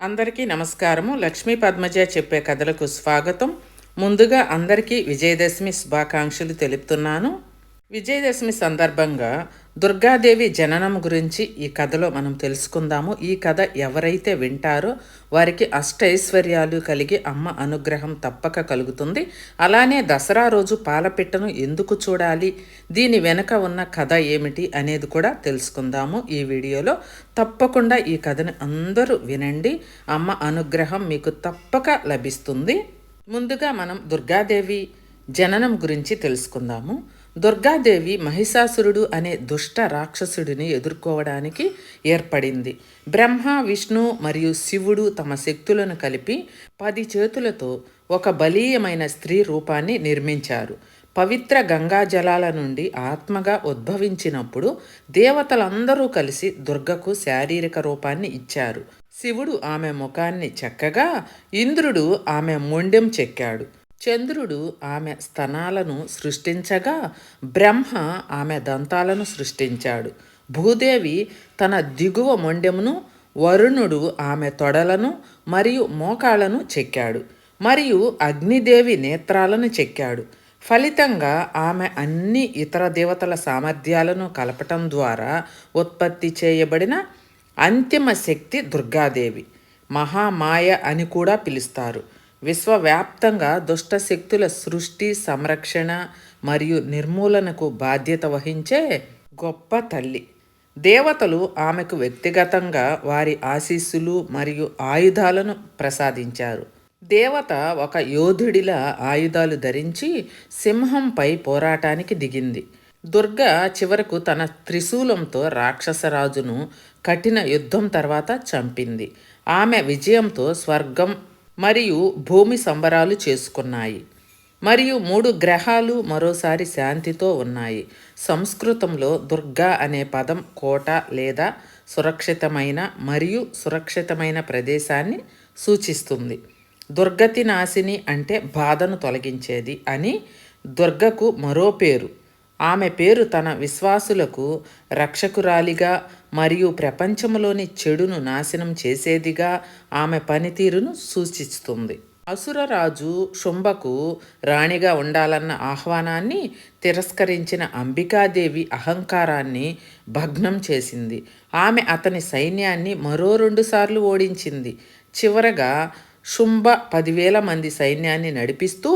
అందరికీ నమస్కారము. లక్ష్మీ పద్మజ చెప్పే కథలకు స్వాగతం. ముందుగా అందరికీ విజయదశమి శుభాకాంక్షలు తెలుపుతున్నాను. విజయదశమి సందర్భంగా దుర్గాదేవి జననం గురించి ఈ కథలో మనం తెలుసుకుందాము. ఈ కథ ఎవరైతే వింటారో వారికి అష్టైశ్వర్యాలు కలిగి అమ్మ అనుగ్రహం తప్పక కలుగుతుంది. అలానే దసరా రోజు పాలపిట్టను ఎందుకు చూడాలి, దీని వెనుక ఉన్న కథ ఏమిటి అనేది కూడా తెలుసుకుందాము ఈ వీడియోలో. తప్పకుండా ఈ కథను అందరూ వినండి. అమ్మ అనుగ్రహం మీకు తప్పక లభిస్తుంది. ముందుగా మనం దుర్గాదేవి జననం గురించి తెలుసుకుందాము. దుర్గాదేవి మహిషాసురుడు అనే దుష్ట రాక్షసుడిని ఎదుర్కోవడానికి ఏర్పడింది. బ్రహ్మ, విష్ణు మరియు శివుడు తమ శక్తులను కలిపి 10 చేతులతో ఒక బలీయమైన స్త్రీ రూపాన్ని నిర్మించారు. పవిత్ర గంగా జలాల నుండి ఆత్మగా ఉద్భవించినప్పుడు దేవతలందరూ కలిసి దుర్గకు శారీరక రూపాన్ని ఇచ్చారు. శివుడు ఆమె ముఖాన్ని చెక్కగా, ఇంద్రుడు ఆమె మొండెం చెక్కాడు. చంద్రుడు ఆమె స్తనాలను సృష్టించగా, బ్రహ్మ ఆమె దంతాలను సృష్టించాడు. భూదేవి తన దిగువ మొండెమును, వరుణుడు ఆమె తొడలను మరియు మోకాళ్లను చెక్కాడు, మరియు అగ్నిదేవి నేత్రాలను చెక్కాడు. ఫలితంగా ఆమె అన్ని ఇతర దేవతల సామర్థ్యాలను కలపటం ద్వారా ఉత్పత్తి చేయబడిన అంతిమ శక్తి దుర్గాదేవి. మహామాయ అని కూడా పిలుస్తారు. విశ్వవ్యాప్తంగా దుష్ట శక్తుల సృష్టి, సంరక్షణ మరియు నిర్మూలనకు బాధ్యత వహించే గొప్ప తల్లి. దేవతలు ఆమెకు వ్యక్తిగతంగా వారి ఆశీస్సులు మరియు ఆయుధాలను ప్రసాదించారు. దేవత ఒక యోధుడిలా ఆయుధాలు ధరించి సింహంపై పోరాటానికి దిగింది. దుర్గ చివరకు తన త్రిశూలంతో రాక్షసరాజును కఠిన యుద్ధం తర్వాత చంపింది. ఆమె విజయంతో స్వర్గం మరియు భూమి సంబరాలు చేసుకున్నాయి, మరియు 3 గ్రహాలు మరోసారి శాంతితో ఉన్నాయి. సంస్కృతంలో దుర్గా అనే పదం కోట లేదా సురక్షితమైన మరియు సురక్షితమైన ప్రదేశాన్ని సూచిస్తుంది. దుర్గతి నాశిని అంటే బాధను తొలగించేది అని దుర్గకు మరో పేరు. ఆమె పేరు తన విశ్వాసులకు రక్షకురాలిగా మరియు ప్రపంచంలోని చెడును నాశనం చేసేదిగా ఆమె పనితీరును సూచిస్తుంది. అసురరాజు శుంభకు రాణిగా ఉండాలన్న ఆహ్వానాన్ని తిరస్కరించిన అంబికాదేవి అహంకారాన్ని భగ్నం చేసింది. ఆమె అతని సైన్యాన్ని మరో 2 సార్లు ఓడించింది. చివరగా శుంభ 10,000 మంది సైన్యాన్ని నడిపిస్తూ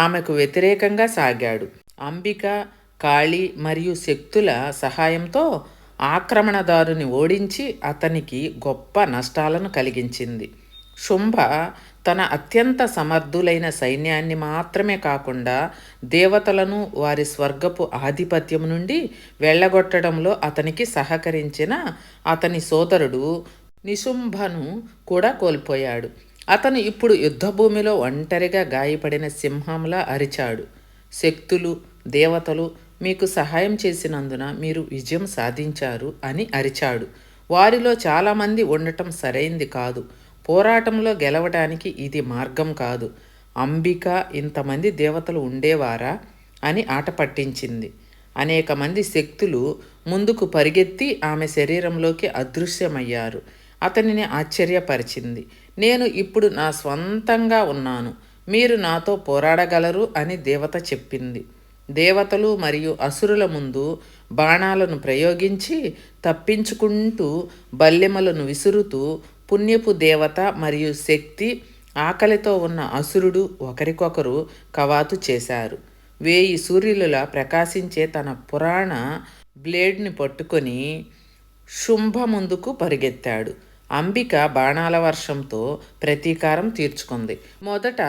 ఆమెకు వ్యతిరేకంగా సాగాడు. అంబిక, కాళీ మరియు శక్తుల సహాయంతో ఆక్రమణదారుని ఓడించి అతనికి గొప్ప నష్టాలను కలిగించింది. శుంభ తన అత్యంత సమర్థులైన సైన్యాన్ని మాత్రమే కాకుండా దేవతలను వారి స్వర్గపు ఆధిపత్యం నుండి వెళ్ళగొట్టడంలో అతనికి సహకరించిన అతని సోదరుడు నిశుంభను కూడా కోల్పోయాడు. అతను ఇప్పుడు యుద్ధభూమిలో ఒంటరిగా గాయపడిన సింహంలా అరిచాడు. శక్తులు, దేవతలు మీకు సహాయం చేసినందున మీరు విజయం సాధించారు అని అరిచాడు. వారిలో చాలామంది ఉండటం సరైంది కాదు. పోరాటంలో గెలవడానికి ఇది మార్గం కాదు. అంబిక ఇంతమంది దేవతలు ఉండేవారా అని ఆట పట్టించింది. అనేక మంది శక్తులు ముందుకు పరిగెత్తి ఆమె శరీరంలోకి అదృశ్యమయ్యారు. అతనిని ఆశ్చర్యపరిచింది. నేను ఇప్పుడు నా స్వంతంగా ఉన్నాను, మీరు నాతో పోరాడగలరు అని దేవత చెప్పింది. దేవతలు మరియు అసురుల ముందు బాణాలను ప్రయోగించి తప్పించుకుంటూ బల్లెమలను విసురుతూ పుణ్యపు దేవత మరియు శక్తి, ఆకలితో ఉన్న అసురుడు ఒకరికొకరు కవాతు చేశారు. 1000 సూర్యులలా ప్రకాశించే తన పురాణ బ్లేడ్ని పట్టుకొని శుంభ ముందుకు పరిగెత్తాడు. అంబిక బాణాల వర్షంతో ప్రతీకారం తీర్చుకుంది. మొదట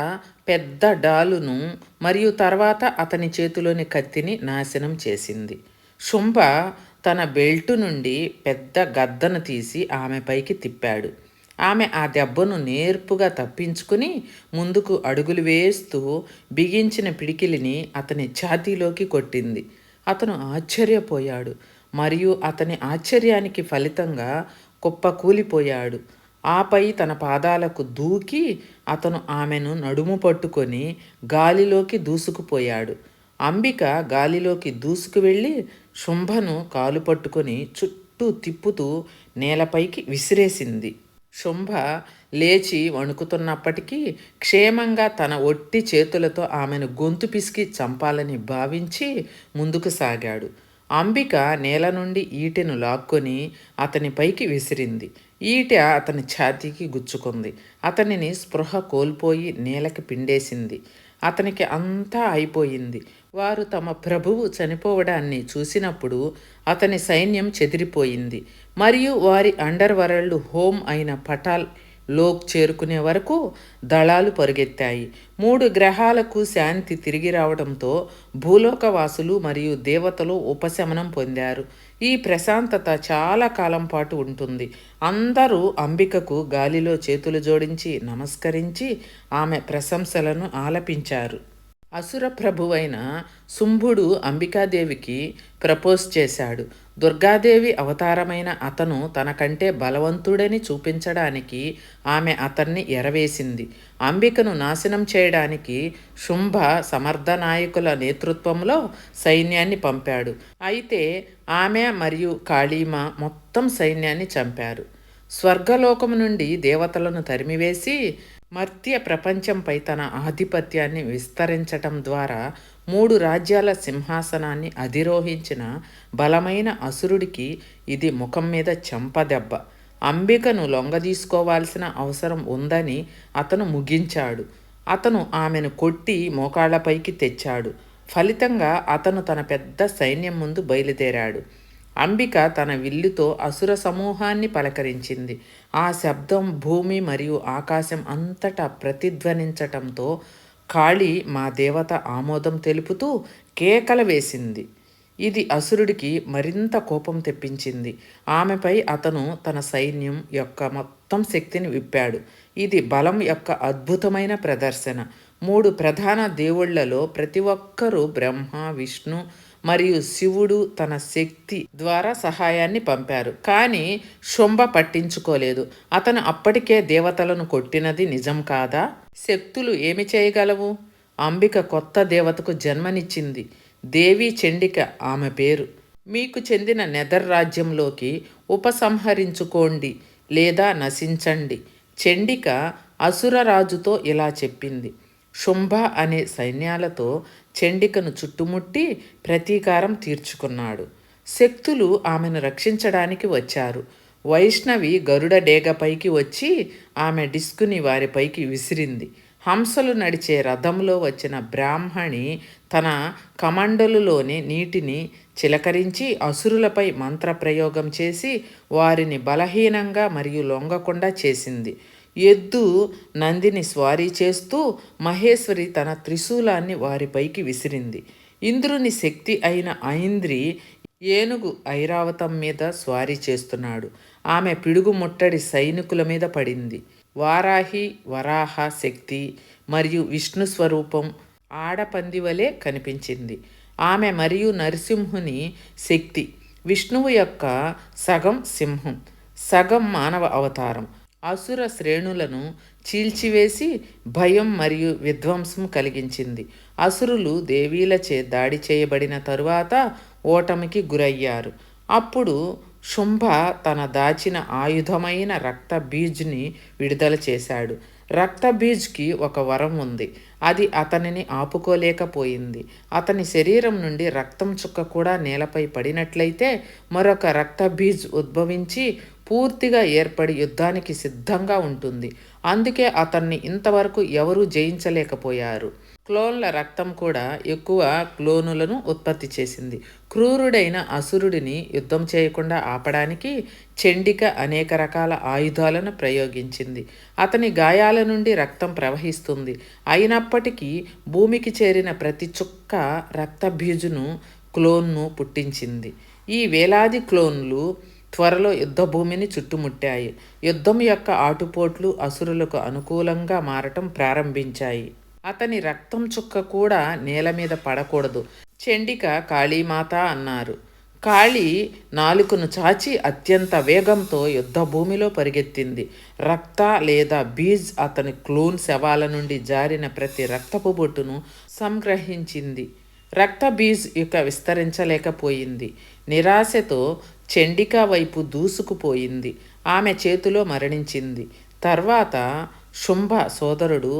పెద్ద డాలును మరియు తర్వాత అతని చేతిలోని కత్తిని నాశనం చేసింది. శుంభ తన బెల్టు నుండి పెద్ద గద్దను తీసి ఆమెపైకి తిప్పాడు. ఆమె ఆ దెబ్బను నేర్పుగా తప్పించుకుని ముందుకు అడుగులు వేస్తూ బిగించిన పిడికిలిని అతని ఛాతీలోకి కొట్టింది. అతను ఆశ్చర్యపోయాడు మరియు అతని ఆశ్చర్యానికి ఫలితంగా కుప్పకూలిపోయాడు. ఆపై తన పాదాలకు దూకి అతను ఆమెను నడుము పట్టుకొని గాలిలోకి దూసుకుపోయాడు. అంబిక గాలిలోకి దూసుకు వెళ్ళి శుంభను కాలు పట్టుకొని చుట్టూ తిప్పుతూ నేలపైకి విసిరేసింది. శుంభ లేచి వణుకుతున్నప్పటికీ క్షేమంగా తన ఒట్టి చేతులతో ఆమెను గొంతు పిసికి చంపాలని భావించి ముందుకు సాగాడు. అంబిక నేల నుండి ఈటెను లాక్కొని అతని పైకి విసిరింది. ఈటె అతని ఛాతీకి గుచ్చుకుంది. అతనిని స్పృహ కోల్పోయి నేలకి పిండేసింది. అతనికి అంతా అయిపోయింది. వారు తమ ప్రభువు చనిపోవడాన్ని చూసినప్పుడు అతని సైన్యం చెదిరిపోయింది. మరియు వారి అండర్వరల్డ్ హోమ్ అయిన పటాల్ లోక్ చేరుకునే వరకు దళాలు పరుగెత్తాయి. 3 గ్రహాలకు శాంతి తిరిగి రావడంతో భూలోకవాసులు మరియు దేవతలు ఉపశమనం పొందారు. ఈ ప్రశాంతత చాలా కాలం పాటు ఉంటుంది. అందరూ అంబికకు గాలిలో చేతులు జోడించి నమస్కరించి ఆమె ప్రశంసలను ఆలపించారు. అసుర ప్రభువైన శుంభుడు అంబికాదేవికి ప్రపోజ్ చేశాడు. దుర్గాదేవి అవతారమైన అతను తనకంటే బలవంతుడని చూపించడానికి ఆమె అతన్ని ఎరవేసింది. అంబికను నాశనం చేయడానికి శుంభ సమర్థ నాయకుల నేతృత్వంలో సైన్యాన్ని పంపాడు. అయితే ఆమె మరియు కాళీమ మొత్తం సైన్యాన్ని చంపారు. స్వర్గలోకము నుండి దేవతలను తరిమివేసి మర్త్య ప్రపంచంపై తన ఆధిపత్యాన్ని విస్తరించటం ద్వారా 3 రాజ్యాల సింహాసనాన్ని అధిరోహించిన బలమైన అసురుడికి ఇది ముఖం మీద చెంపదెబ్బ. అంబికను లొంగదీసుకోవాల్సిన అవసరం ఉందని అతను ముగించాడు. అతను ఆమెను కొట్టి మోకాళ్లపైకి తెచ్చాడు. ఫలితంగా అతను తన పెద్ద సైన్యం ముందు బయలుదేరాడు. అంబిక తన విల్లుతో అసుర సమూహాన్ని పలకరించింది. ఆ శబ్దం భూమి మరియు ఆకాశం అంతటా ప్రతిధ్వనించటంతో కాళీ మా దేవత ఆమోదం తెలుపుతూ కేకలు వేసింది. ఇది అసురుడికి మరింత కోపం తెప్పించింది. ఆమెపై అతను తన సైన్యం యొక్క మొత్తం శక్తిని విప్పాడు. ఇది బలం యొక్క అద్భుతమైన ప్రదర్శన. 3 ప్రధాన దేవుళ్లలో ప్రతి ఒక్కరూ బ్రహ్మ, విష్ణు మరియు శివుడు తన శక్తి ద్వారా సహాయాన్ని పంపారు. కానీ శుంభ పట్టించుకోలేదు. అతను అప్పటికే దేవతలను కొట్టినది నిజం కాదా? శక్తులు ఏమి చేయగలవు? అంబిక కొత్త దేవతకు జన్మనిచ్చింది. దేవి చండిక ఆమె పేరు. మీకు చెందిన నెదర్ రాజ్యంలోకి ఉపసంహరించుకోండి లేదా నశించండి. చండిక అసురరాజుతో ఇలా చెప్పింది. శుంభ అనే సైన్యాలతో చండికను చుట్టుముట్టి ప్రతీకారం తీర్చుకున్నాడు. శక్తులు ఆమెను రక్షించడానికి వచ్చారు. వైష్ణవి గరుడ డేగపైకి వచ్చి ఆమె డిస్కుని వారిపైకి విసిరింది. హంసలు నడిచే రథంలో వచ్చిన బ్రాహ్మణి తన కమండలులోని నీటిని చిలకరించి అసురులపై మంత్రప్రయోగం చేసి వారిని బలహీనంగా మరియు లొంగకుండా చేసింది. ఎద్దు నందిని స్వారీ చేస్తూ మహేశ్వరి తన త్రిశూలాన్ని వారిపైకి విసిరింది. ఇంద్రుని శక్తి అయిన ఐంద్రి ఏనుగు ఐరావతం మీద స్వారీ చేస్తున్నాడు. ఆమె పిడుగు ముట్టడి సైనికుల మీద పడింది. వారాహి వరాహ శక్తి మరియు విష్ణు స్వరూపం ఆడపందివలే కనిపించింది. ఆమె మరియు నరసింహుని శక్తి విష్ణువు యొక్క సగం సింహం, సగం మానవ అవతారం అసుర శ్రేణులను చీల్చివేసి భయం మరియు విధ్వంసం కలిగించింది. అసురులు దేవీలచే దాడి చేయబడిన తరువాత ఓటమికి గురయ్యారు. అప్పుడు శుంభ తన దాచిన ఆయుధమైన రక్త బీజ్ని విడుదల చేశాడు. రక్త బీజ్కి ఒక వరం ఉంది. అది అతనిని ఆపుకోలేకపోయింది. అతని శరీరం నుండి రక్తం చుక్క కూడా నేలపై పడినట్లయితే మరొక రక్త బీజ్ ఉద్భవించి పూర్తిగా ఏర్పడి యుద్ధానికి సిద్ధంగా ఉంటుంది. అందుకే అతన్ని ఇంతవరకు ఎవరూ జయించలేకపోయారు. క్లోన్ల రక్తం కూడా ఎక్కువ క్లోనులను ఉత్పత్తి చేసింది. క్రూరుడైన అసురుడిని యుద్ధం చేయకుండా ఆపడానికి చండిక అనేక రకాల ఆయుధాలను ప్రయోగించింది. అతని గాయాల నుండి రక్తం ప్రవహిస్తుంది. అయినప్పటికీ భూమికి చేరిన ప్రతి చుక్క రక్తబీజును క్లోన్ను పుట్టించింది. ఈ వేలాది క్లోన్లు త్వరలో యుద్ధభూమిని చుట్టుముట్టాయి. యుద్ధం యొక్క ఆటుపోట్లు అసురులకు అనుకూలంగా మారటం ప్రారంభించాయి. అతని రక్తం చుక్క కూడా నేల మీద పడకూడదు. చండిక కాళీమాత అన్నారు. కాళీ నాలుకను చాచి అత్యంత వేగంతో యుద్ధభూమిలో పరిగెత్తింది. రక్త లేదా బీజ్ అతని క్లోన్ శవాల నుండి జారిన ప్రతి రక్తపు బొట్టును సంగ్రహించింది. రక్త బీజ్ ఇక విస్తరించలేకపోయింది. నిరాశతో చండిక వైపు దూసుకుపోయింది. ఆమె చేతిలో మరణించింది. తర్వాత శుంభ సోదరుడు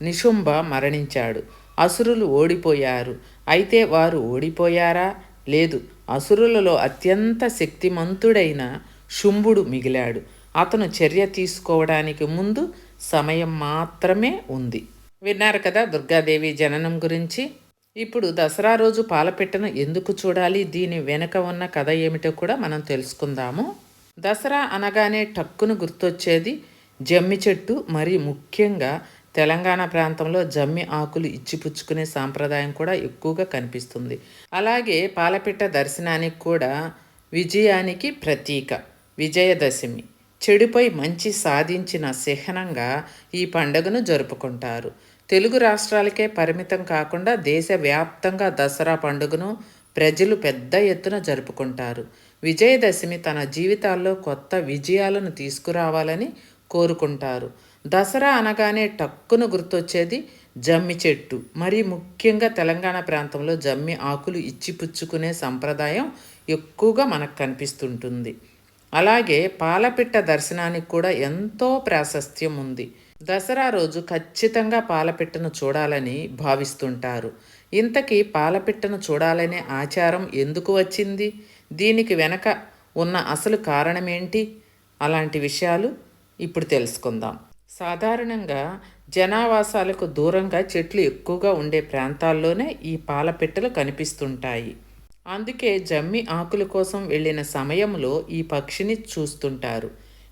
నిశుంభ మరణించాడు. అసురులు ఓడిపోయారు. అయితే వారు ఓడిపోయారా? లేదు. అసురులలో అత్యంత శక్తిమంతుడైన శుంభుడు మిగిలాడు. అతను చర్య తీసుకోవడానికి ముందు సమయం మాత్రమే ఉంది. విన్నారు కదా దుర్గాదేవి జననం గురించి. ఇప్పుడు దసరా రోజు పాలపిట్టను ఎందుకు చూడాలి, దీని వెనుక ఉన్న కథ ఏమిటో కూడా మనం తెలుసుకుందాము. దసరా అనగానే టక్కును గుర్తొచ్చేది జమ్మి చెట్టు. మరి ముఖ్యంగా తెలంగాణ ప్రాంతంలో జమ్మి ఆకులు ఇచ్చిపుచ్చుకునే సాంప్రదాయం కూడా ఎక్కువగా కనిపిస్తుంది. అలాగే పాలపిట్ట దర్శనానికి కూడా విజయానికి ప్రతీక విజయదశమి, చెడుపై మంచి సాధించిన చిహ్నంగా ఈ పండుగను జరుపుకుంటారు. తెలుగు రాష్ట్రాలకే పరిమితం కాకుండా దేశవ్యాప్తంగా దసరా పండుగను ప్రజలు పెద్ద ఎత్తున జరుపుకుంటారు. విజయదశమి తన జీవితాల్లో కొత్త విజయాలను తీసుకురావాలని కోరుకుంటారు. దసరా అనగానే టక్కును గుర్తొచ్చేది జమ్మి చెట్టు. మరి ముఖ్యంగా తెలంగాణ ప్రాంతంలో జమ్మి ఆకులు ఇచ్చిపుచ్చుకునే సంప్రదాయం ఎక్కువగా మనకు కనిపిస్తుంటుంది. అలాగే పాలపిట్ట దర్శనానికి కూడా ఎంతో ప్రాశస్త్యం ఉంది. దసరా రోజు ఖచ్చితంగా పాలపిట్టను చూడాలని భావిస్తుంటారు. ఇంతకీ పాలపిట్టను చూడాలనే ఆచారం ఎందుకు వచ్చింది? దీనికి వెనక ఉన్న అసలు కారణమేంటి? అలాంటి విషయాలు ఇప్పుడు తెలుసుకుందాం. సాధారణంగా జనావాసాలకు దూరంగా చెట్లు ఎక్కువగా ఉండే ప్రాంతాల్లోనే ఈ పాలపిట్టలు కనిపిస్తుంటాయి. అందుకే జమ్మి ఆకుల కోసం వెళ్ళిన సమయంలో ఈ పక్షిని చూస్తుంటారు.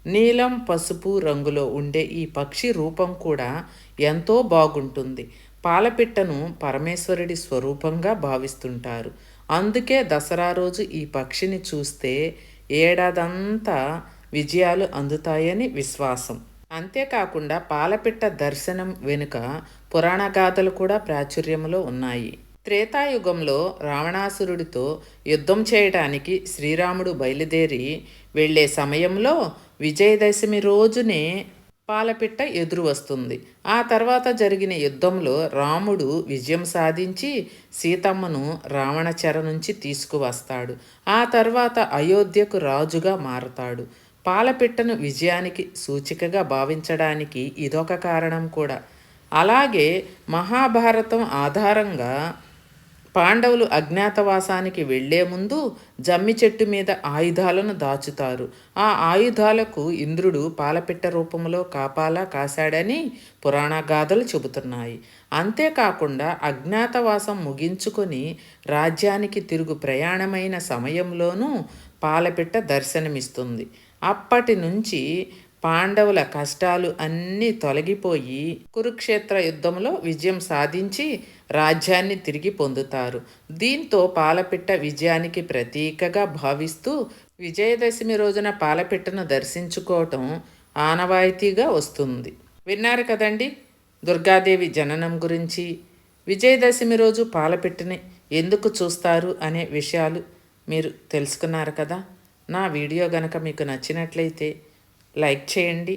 నీలం పసుపు రంగులో ఉండే ఈ పక్షి రూపం కూడా ఎంతో బాగుంటుంది. పాలపిట్టను పరమేశ్వరుడి స్వరూపంగా భావిస్తుంటారు. అందుకే దసరా రోజు ఈ పక్షిని చూస్తే ఏడాదంతా విజయాలు అందుతాయని విశ్వాసం. అంతేకాకుండా పాలపిట్ట దర్శనం వెనుక పురాణ గాథలు కూడా ప్రాచుర్యంలో ఉన్నాయి. త్రేతాయుగంలో రావణాసురుడితో యుద్ధం చేయడానికి శ్రీరాముడు బయలుదేరి వెళ్ళే సమయంలో విజయదశమి రోజునే పాలపిట్ట ఎదురు వస్తుంది. ఆ తర్వాత జరిగిన యుద్ధంలో రాముడు విజయం సాధించి సీతమ్మను రావణ చెర నుంచి తీసుకువస్తాడు. ఆ తర్వాత అయోధ్యకు రాజుగా మారతాడు. పాలపిట్టను విజయానికి సూచికగా భావించడానికి ఇదొక కారణం కూడా. అలాగే మహాభారతం ఆధారంగా పాండవులు అజ్ఞాతవాసానికి వెళ్లే ముందు జమ్మి చెట్టు మీద ఆయుధాలను దాచుతారు. ఆ ఆయుధాలకు ఇంద్రుడు పాలపిట్ట రూపంలో కాపాలా కాశాడని పురాణ గాథలు చెబుతున్నాయి. అంతేకాకుండా అజ్ఞాతవాసం ముగించుకొని రాజ్యానికి తిరుగు ప్రయాణమైన సమయంలోనూ పాలపిట్ట దర్శనమిస్తుంది. అప్పటి నుంచి పాండవుల కష్టాలు అన్నీ తొలగిపోయి కురుక్షేత్ర యుద్ధంలో విజయం సాధించి రాజ్యాన్ని తిరిగి పొందుతారు. దీంతో పాలపిట్ట విజయానికి ప్రతీకగా భావిస్తూ విజయదశమి రోజున పాలపిట్టను దర్శించుకోవటం ఆనవాయితీగా వస్తుంది. విన్నారు కదండి దుర్గాదేవి జననం గురించి. విజయదశమి రోజు పాలపిట్టని ఎందుకు చూస్తారు అనే విషయాలు మీరు తెలుసుకున్నారు కదా. నా వీడియో గనక మీకు నచ్చినట్లయితే లైక్ చేయండి.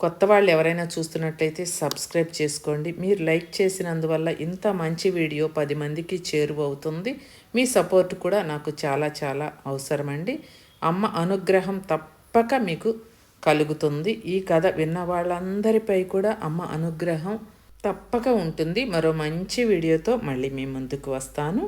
కొత్త వాళ్ళు ఎవరైనా చూస్తున్నట్లయితే సబ్స్క్రైబ్ చేసుకోండి. మీరు లైక్ చేసినందువల్ల ఇంత మంచి వీడియో 10 మందికి చేరువవుతుంది. మీ సపోర్ట్ కూడా నాకు చాలా చాలా అవసరమండి. అమ్మ అనుగ్రహం తప్పక మీకు కలుగుతుంది. ఈ కథ విన్న వాళ్ళందరిపై కూడా అమ్మ అనుగ్రహం తప్పక ఉంటుంది. మరో మంచి వీడియోతో మళ్ళీ మీ ముందుకు వస్తాను.